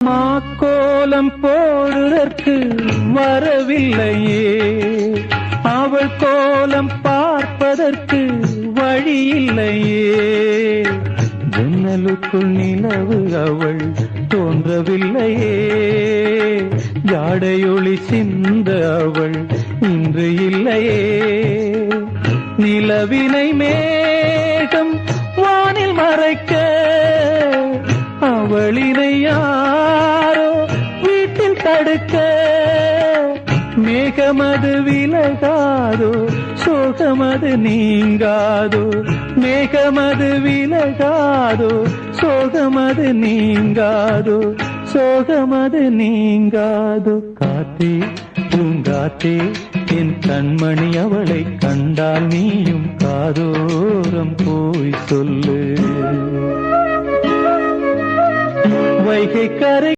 மாக்கோலம் போடுதற்கு வரவில்லையே, அவள் கோலம் பார்ப்பதற்கு வழியில்லையே. ஜன்னலுக்குள் நிலவு அவள் தோன்றவில்லையே, ஜாடையொளி சிந்த அவள் இன்று இல்லையே. நிலவினை மேகம் வானில் மறைக்க, அவளினை யாரோ வீட்டில் தடுக்க. மேகமது விலகாதோ, சோகமது நீங்காதோ. மேகமது விலகாதோ, சோகமது நீங்காதோ. சோகமது நீங்காதோ. காத்தே பூங்காத்தே என் கண்மணி, அவளை கண்டால் நீயும் காதோரம் போய் சொல்லு. வைகை கரை